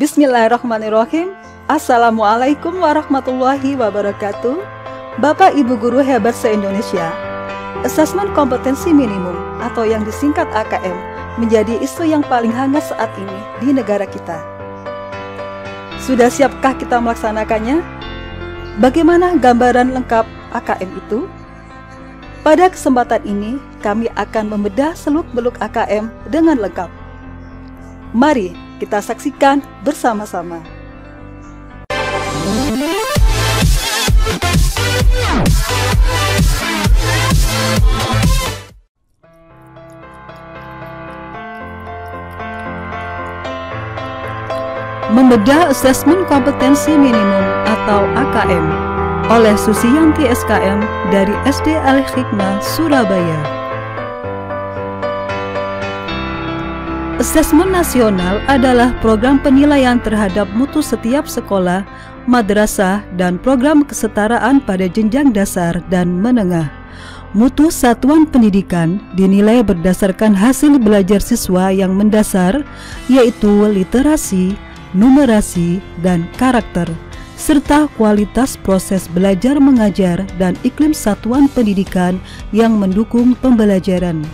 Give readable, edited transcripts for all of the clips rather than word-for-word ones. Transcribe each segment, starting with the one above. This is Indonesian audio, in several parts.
Bismillahirrahmanirrahim. Assalamualaikum warahmatullahi wabarakatuh. Bapak Ibu Guru hebat se-Indonesia, Asesmen Kompetensi Minimum atau yang disingkat AKM menjadi isu yang paling hangat saat ini di negara kita. Sudah siapkah kita melaksanakannya? Bagaimana gambaran lengkap AKM itu? Pada kesempatan ini, kami akan membedah seluk-beluk AKM dengan lengkap. Mari kita saksikan bersama-sama. Membedah Asesmen Kompetensi Minimum atau AKM oleh Susiyanti SKM dari SD Al-Hikmah, Surabaya. Asesmen nasional adalah program penilaian terhadap mutu setiap sekolah, madrasah, dan program kesetaraan pada jenjang dasar dan menengah. Mutu satuan pendidikan dinilai berdasarkan hasil belajar siswa yang mendasar, yaitu literasi, numerasi, dan karakter, serta kualitas proses belajar mengajar dan iklim satuan pendidikan yang mendukung pembelajaran.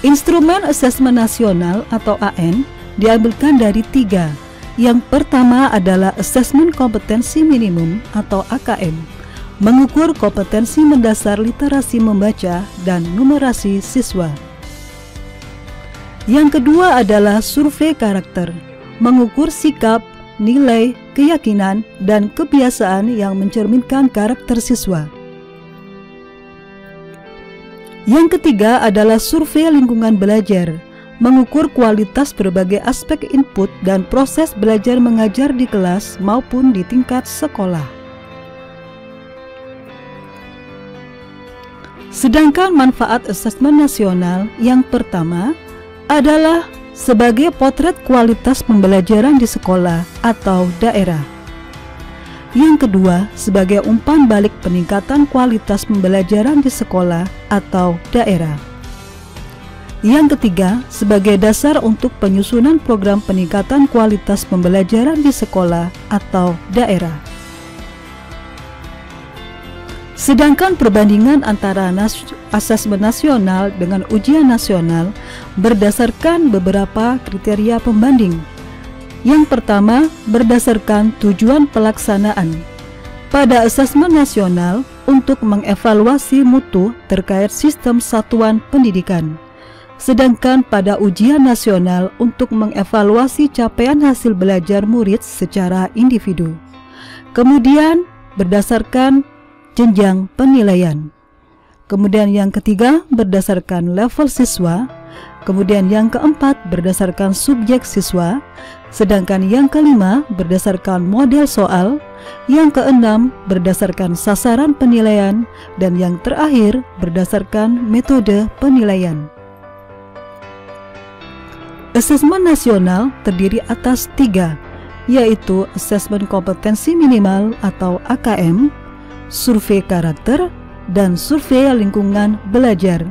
Instrumen asesmen nasional atau AN diambilkan dari 3. Yang pertama adalah asesmen kompetensi minimum atau AKM, mengukur kompetensi mendasar literasi membaca dan numerasi siswa. Yang kedua adalah survei karakter, mengukur sikap, nilai, keyakinan, dan kebiasaan yang mencerminkan karakter siswa. Yang ketiga adalah survei lingkungan belajar, mengukur kualitas berbagai aspek input dan proses belajar mengajar di kelas maupun di tingkat sekolah. Sedangkan manfaat asesmen nasional yang pertama adalah sebagai potret kualitas pembelajaran di sekolah atau daerah. Yang kedua, sebagai umpan balik peningkatan kualitas pembelajaran di sekolah atau daerah. Yang ketiga, sebagai dasar untuk penyusunan program peningkatan kualitas pembelajaran di sekolah atau daerah. Sedangkan perbandingan antara asesmen nasional dengan ujian nasional berdasarkan beberapa kriteria pembanding. Yang pertama, berdasarkan tujuan pelaksanaan. Pada asesmen nasional untuk mengevaluasi mutu terkait sistem satuan pendidikan. Sedangkan pada ujian nasional untuk mengevaluasi capaian hasil belajar murid secara individu. Kemudian berdasarkan jenjang penilaian. Kemudian yang ketiga berdasarkan level siswa. Kemudian yang keempat berdasarkan subjek siswa. Sedangkan yang kelima berdasarkan model soal. Yang keenam berdasarkan sasaran penilaian. Dan yang terakhir berdasarkan metode penilaian. Asesmen nasional terdiri atas 3, yaitu asesmen kompetensi minimal atau AKM, survei karakter, dan survei lingkungan belajar.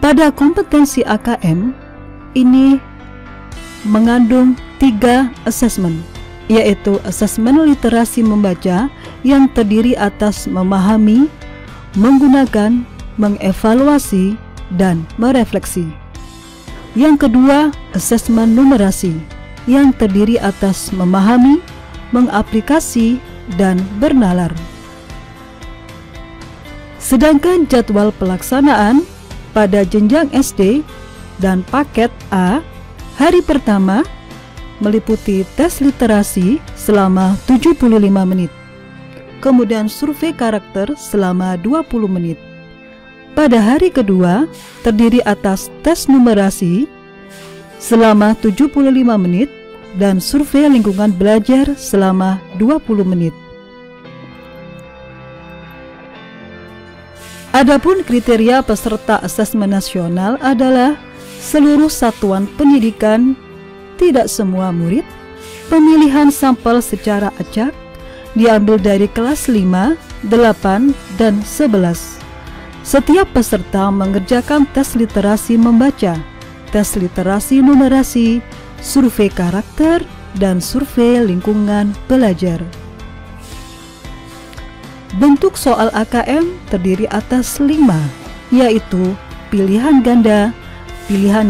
Pada kompetensi AKM, ini mengandung 3 asesmen, yaitu asesmen literasi membaca yang terdiri atas memahami, menggunakan, mengevaluasi, dan merefleksi. Yang kedua, asesmen numerasi yang terdiri atas memahami, mengaplikasi, dan bernalar. Sedangkan jadwal pelaksanaan pada jenjang SD dan paket A, hari pertama meliputi tes literasi selama 75 menit, kemudian survei karakter selama 20 menit. Pada hari kedua terdiri atas tes numerasi selama 75 menit dan survei lingkungan belajar selama 20 menit. Adapun kriteria peserta asesmen nasional adalah seluruh satuan pendidikan, tidak semua murid, pemilihan sampel secara acak, diambil dari kelas 5, 8, dan 11. Setiap peserta mengerjakan tes literasi membaca, tes literasi numerasi, survei karakter, dan survei lingkungan belajar. Bentuk soal AKM terdiri atas 5, yaitu pilihan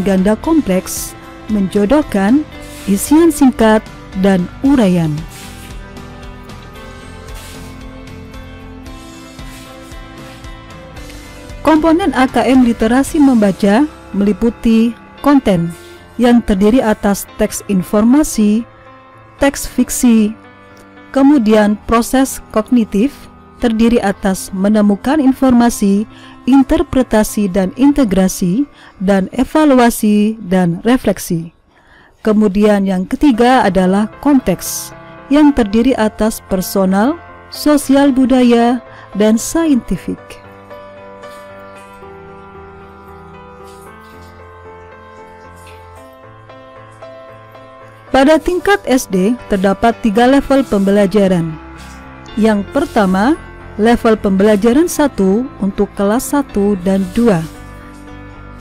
ganda kompleks, menjodohkan, isian singkat, dan uraian. Komponen AKM literasi membaca meliputi konten yang terdiri atas teks informasi, teks fiksi, kemudian proses kognitif terdiri atas menemukan informasi, interpretasi dan integrasi, dan evaluasi dan refleksi. Kemudian yang ketiga adalah konteks yang terdiri atas personal, sosial budaya, dan saintifik. Pada tingkat SD terdapat 3 level pembelajaran. Yang pertama, level pembelajaran 1 untuk kelas 1 dan 2.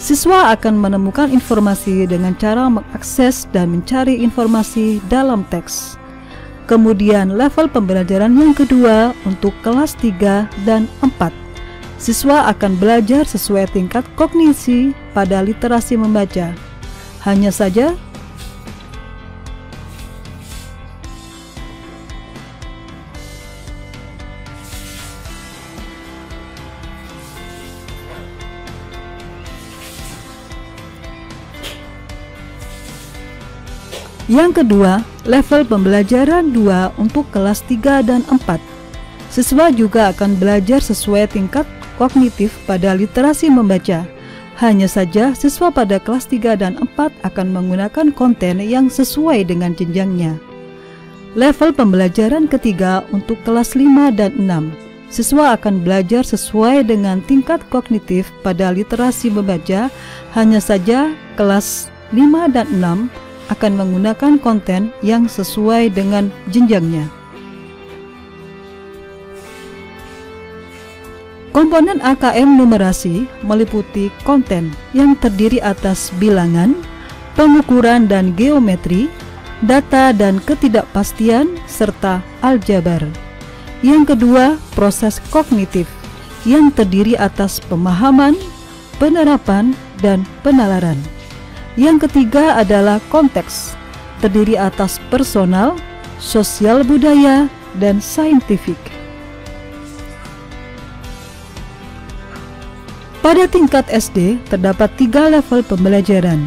Siswa akan menemukan informasi dengan cara mengakses dan mencari informasi dalam teks. Kemudian level pembelajaran yang kedua untuk kelas 3 dan 4. Siswa akan belajar sesuai tingkat kognisi pada literasi membaca. Hanya saja yang kedua, level pembelajaran 2 untuk kelas 3 dan 4. Siswa juga akan belajar sesuai tingkat kognitif pada literasi membaca. Hanya saja, siswa pada kelas 3 dan 4 akan menggunakan konten yang sesuai dengan jenjangnya. Level pembelajaran ketiga untuk kelas 5 dan 6. Siswa akan belajar sesuai dengan tingkat kognitif pada literasi membaca. Hanya saja, kelas 5 dan 6 akan menggunakan konten yang sesuai dengan jenjangnya. Komponen AKM numerasi meliputi konten yang terdiri atas bilangan, pengukuran dan geometri, data dan ketidakpastian, serta aljabar. Yang kedua, proses kognitif yang terdiri atas pemahaman, penerapan, dan penalaran. Yang ketiga adalah konteks, terdiri atas personal, sosial budaya, dan saintifik. Pada tingkat SD terdapat 3 level pembelajaran.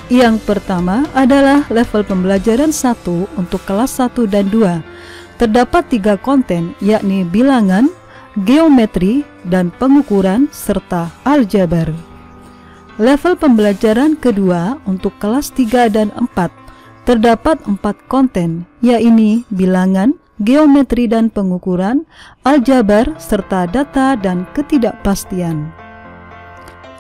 Yang pertama adalah level pembelajaran 1 untuk kelas 1 dan 2. Terdapat 3 konten, yakni bilangan, geometri, dan pengukuran, serta aljabar. Level pembelajaran kedua untuk kelas 3 dan 4 terdapat 4 konten, yaitu bilangan, geometri dan pengukuran, aljabar, serta data dan ketidakpastian.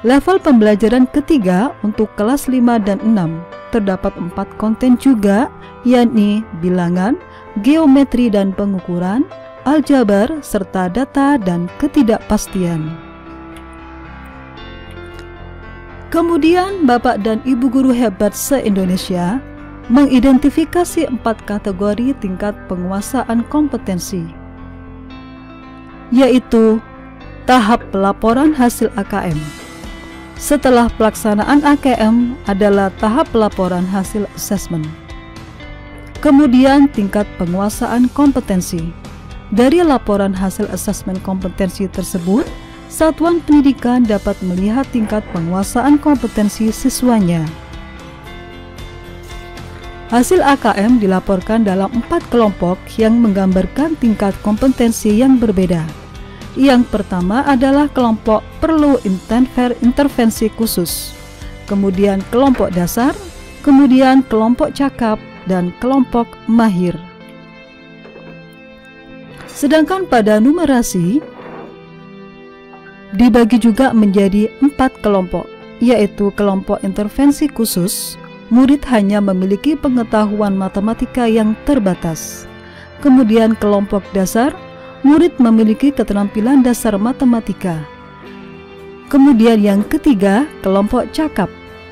Level pembelajaran ketiga untuk kelas 5 dan 6 terdapat 4 konten juga, yakni bilangan, geometri dan pengukuran, aljabar, serta data dan ketidakpastian. Kemudian Bapak dan Ibu guru hebat se-Indonesia mengidentifikasi 4 kategori tingkat penguasaan kompetensi, yaitu tahap pelaporan hasil AKM. Setelah pelaksanaan AKM adalah tahap pelaporan hasil asesmen. Kemudian tingkat penguasaan kompetensi. Dari laporan hasil asesmen kompetensi tersebut, satuan pendidikan dapat melihat tingkat penguasaan kompetensi siswanya. Hasil AKM dilaporkan dalam 4 kelompok yang menggambarkan tingkat kompetensi yang berbeda. Yang pertama adalah kelompok perlu intervensi khusus, kemudian kelompok dasar, kemudian kelompok cakap, dan kelompok mahir. Sedangkan pada numerasi dibagi juga menjadi 4 kelompok, yaitu kelompok intervensi khusus, murid hanya memiliki pengetahuan matematika yang terbatas. Kemudian kelompok dasar, murid memiliki keterampilan dasar matematika. Kemudian yang ketiga, kelompok cakap.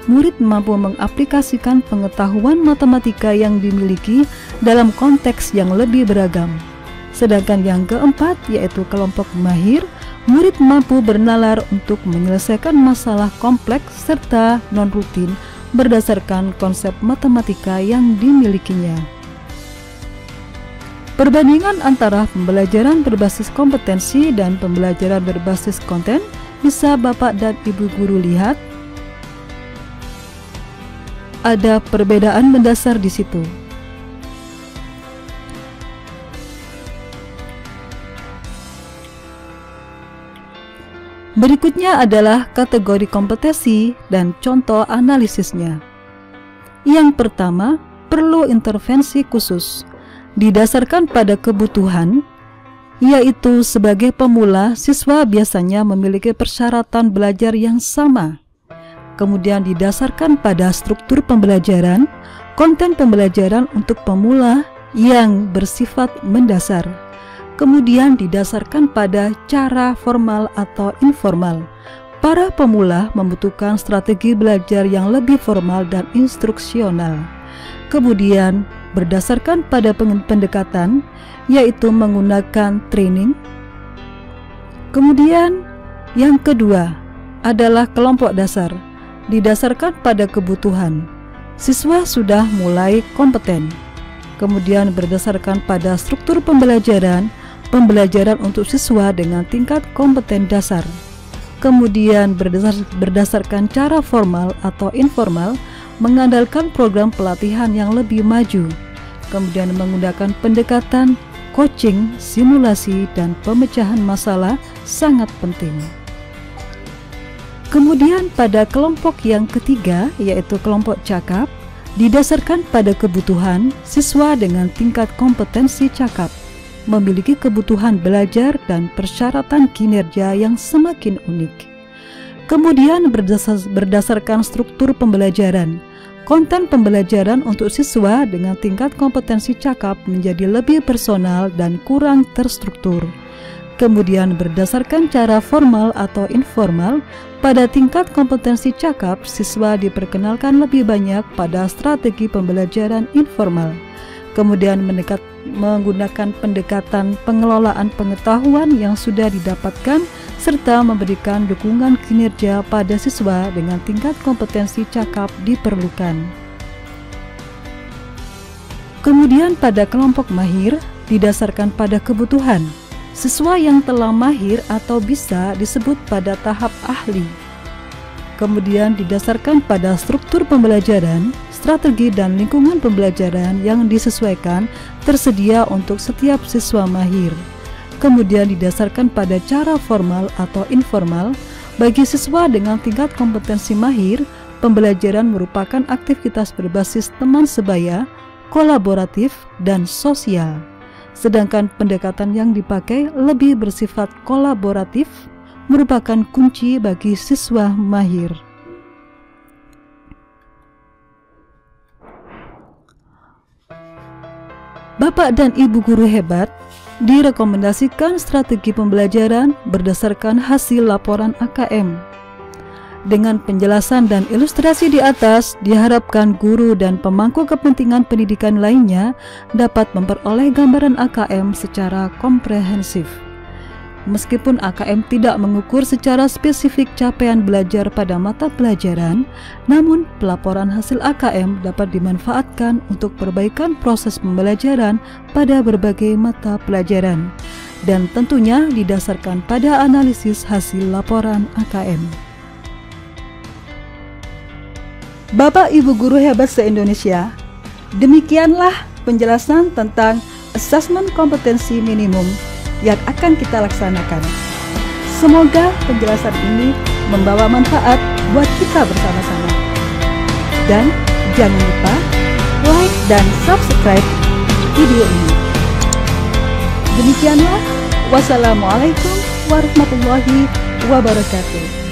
Murid mampu mengaplikasikan pengetahuan matematika yang dimiliki dalam konteks yang lebih beragam. Sedangkan yang keempat, yaitu kelompok mahir, murid mampu bernalar untuk menyelesaikan masalah kompleks serta non-rutin berdasarkan konsep matematika yang dimilikinya. Perbandingan antara pembelajaran berbasis kompetensi dan pembelajaran berbasis konten bisa Bapak dan Ibu guru lihat. Ada perbedaan mendasar di situ. Berikutnya adalah kategori kompetensi dan contoh analisisnya. Yang pertama, perlu intervensi khusus. Didasarkan pada kebutuhan, yaitu sebagai pemula, siswa biasanya memiliki persyaratan belajar yang sama. Kemudian didasarkan pada struktur pembelajaran, konten pembelajaran untuk pemula yang bersifat mendasar. Kemudian didasarkan pada cara formal atau informal. Para pemula membutuhkan strategi belajar yang lebih formal dan instruksional. Kemudian berdasarkan pada pendekatan, yaitu menggunakan training. Kemudian yang kedua adalah kelompok dasar. Didasarkan pada kebutuhan, siswa sudah mulai kompeten. Kemudian berdasarkan pada struktur pembelajaran untuk siswa dengan tingkat kompeten dasar. Kemudian berdasarkan cara formal atau informal, mengandalkan program pelatihan yang lebih maju. Kemudian menggunakan pendekatan coaching, simulasi, dan pemecahan masalah sangat penting. Kemudian pada kelompok yang ketiga, yaitu kelompok cakap, didasarkan pada kebutuhan, siswa dengan tingkat kompetensi cakap memiliki kebutuhan belajar dan persyaratan kinerja yang semakin unik. Kemudian berdasarkan struktur pembelajaran, konten pembelajaran untuk siswa dengan tingkat kompetensi cakap menjadi lebih personal dan kurang terstruktur. Kemudian berdasarkan cara formal atau informal, pada tingkat kompetensi cakap, siswa diperkenalkan lebih banyak pada strategi pembelajaran informal. Kemudian menggunakan pendekatan pengelolaan pengetahuan yang sudah didapatkan serta memberikan dukungan kinerja pada siswa dengan tingkat kompetensi cakap diperlukan. Kemudian pada kelompok mahir, didasarkan pada kebutuhan. Siswa yang telah mahir atau bisa disebut pada tahap ahli. Kemudian didasarkan pada struktur pembelajaran, strategi dan lingkungan pembelajaran yang disesuaikan tersedia untuk setiap siswa mahir. Kemudian didasarkan pada cara formal atau informal, bagi siswa dengan tingkat kompetensi mahir, pembelajaran merupakan aktivitas berbasis teman sebaya, kolaboratif, dan sosial. Sedangkan pendekatan yang dipakai lebih bersifat kolaboratif, merupakan kunci bagi siswa mahir. Bapak dan Ibu guru hebat, direkomendasikan strategi pembelajaran berdasarkan hasil laporan AKM. Dengan penjelasan dan ilustrasi di atas, diharapkan guru dan pemangku kepentingan pendidikan lainnya dapat memperoleh gambaran AKM secara komprehensif. Meskipun AKM tidak mengukur secara spesifik capaian belajar pada mata pelajaran, namun pelaporan hasil AKM dapat dimanfaatkan untuk perbaikan proses pembelajaran pada berbagai mata pelajaran, dan tentunya didasarkan pada analisis hasil laporan AKM. Bapak Ibu guru hebat se-Indonesia, demikianlah penjelasan tentang asesmen kompetensi minimum yang akan kita laksanakan. Semoga penjelasan ini membawa manfaat buat kita bersama-sama. Dan jangan lupa like dan subscribe video ini. Demikianlah, wassalamualaikum warahmatullahi wabarakatuh.